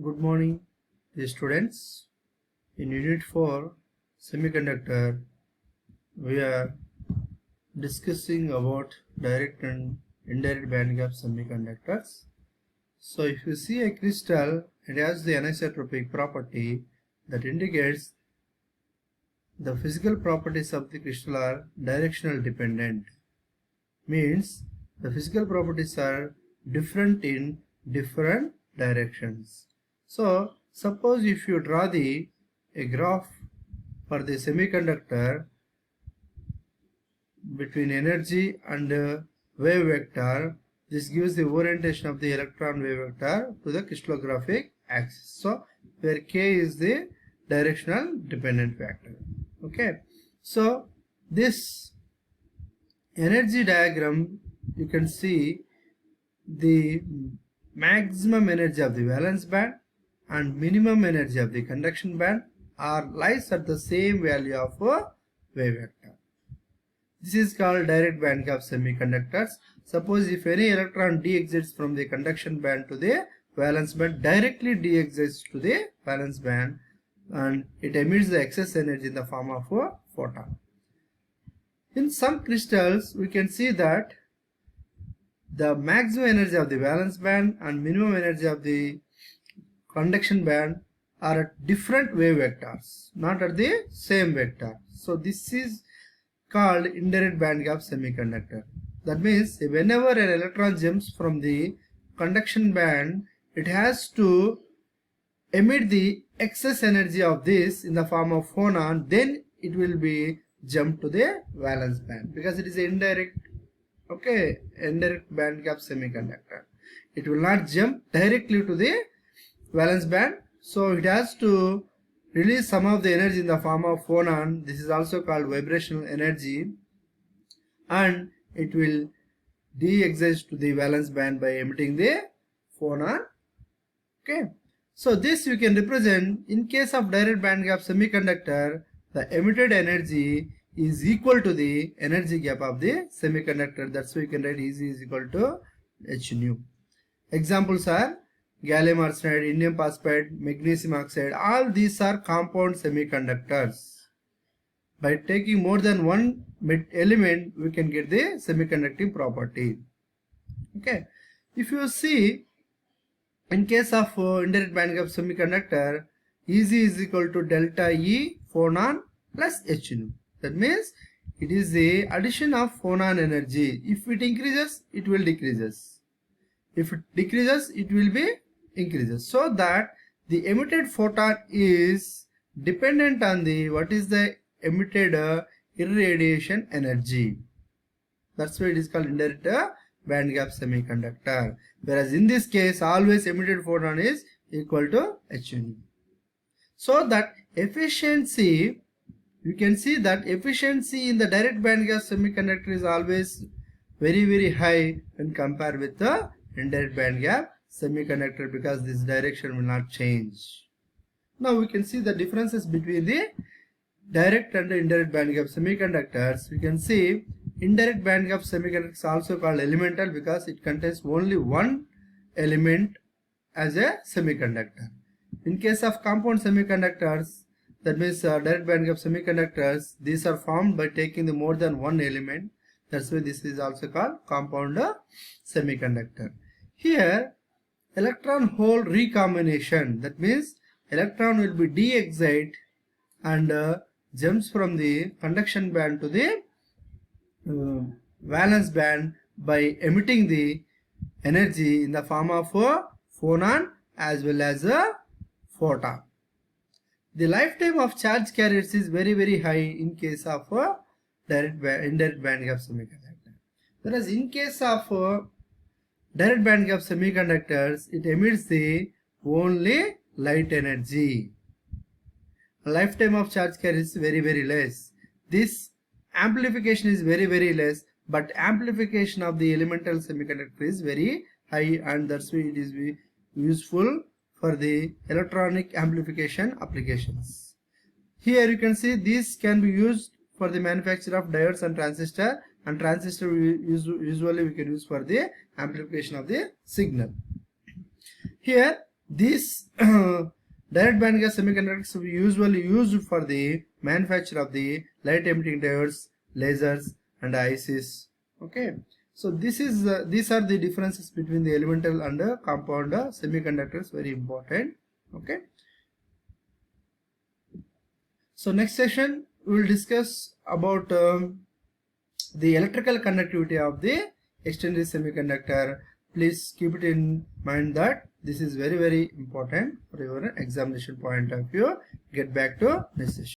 Good morning, dear students. In Unit 4 Semiconductor, we are discussing about direct and indirect bandgap semiconductors. So, if you see a crystal, it has the anisotropic property that indicates the physical properties of the crystal are directional dependent. Means the physical properties are different in different directions. So suppose if you draw a graph for the semiconductor between energy and wave vector, this gives the orientation of the electron wave vector to the crystallographic axis. So where k is the directional dependent factor. Okay, so this energy diagram, you can see the maximum energy of the valence band and minimum energy of the conduction band lies at the same value of a wave vector. This is called direct bandgap semiconductors. Suppose if any electron de-exits from the conduction band to the valence band, directly de-exits to the valence band, and it emits the excess energy in the form of a photon. In some crystals, we can see that the maximum energy of the valence band and minimum energy of the conduction band are at different wave vectors, not at the same vector. So this is called indirect bandgap semiconductor. That means whenever an electron jumps from the conduction band, it has to emit the excess energy of this in the form of phonon, then it will be jump to the valence band because it is indirect. Okay, indirect bandgap semiconductor. It will not jump directly to the valence band, so it has to release some of the energy in the form of phonon. This is also called vibrational energy, and it will de-exit to the valence band by emitting the phonon. Okay, so this you can represent in case of direct bandgap semiconductor, the emitted energy is equal to the energy gap of the semiconductor. That's why you can write Ez is equal to h nu. Examples are gallium arsenide, indium phosphide, magnesium oxide. All these are compound semiconductors. By taking more than one element, we can get the semiconducting property. Okay, if you see in case of indirect bandgap semiconductor, Ez is equal to delta E phonon plus h nu. That means it is the addition of phonon energy. If it increases, it will decreases. If it decreases, it will be increases. So that the emitted photon is dependent on the what is the emitted irradiation energy. That's why it is called indirect bandgap semiconductor. Whereas in this case, always emitted photon is equal to h nu. So that efficiency, you can see that efficiency in the direct bandgap semiconductor is always very high when compared with the indirect bandgap semiconductor because this direction will not change. Now we can see the differences between the direct and the indirect bandgap semiconductors. We can see indirect bandgap semiconductor is also called elemental because it contains only one element as a semiconductor. In case of compound semiconductors, that means direct bandgap semiconductors, these are formed by taking the more than one element. That's why this is also called compound semiconductor. Here, electron hole recombination, that means electron will be de-exit and jumps from the conduction band to the valence band by emitting the energy in the form of a phonon as well as a photon. The lifetime of charge carriers is very high in case of a indirect bandgap semiconductor. Whereas in case of direct bandgap semiconductors, it emits the only light energy. Lifetime of charge carrier is very less. This amplification is very less, but amplification of the elemental semiconductor is very high, and that's why it is useful for the electronic amplification applications. Here you can see this can be used for the manufacture of diodes and transistor usually we can use for the amplification of the signal. Here These direct band gas semiconductors are usually used for the manufacture of the light emitting diodes, lasers, and ICs. Okay, so these are the differences between the elemental and compound semiconductors, very important. Okay, so next session we will discuss about the electrical conductivity of the extended semiconductor. Please keep it in mind that this is very important for your examination point of view. Get back to next session.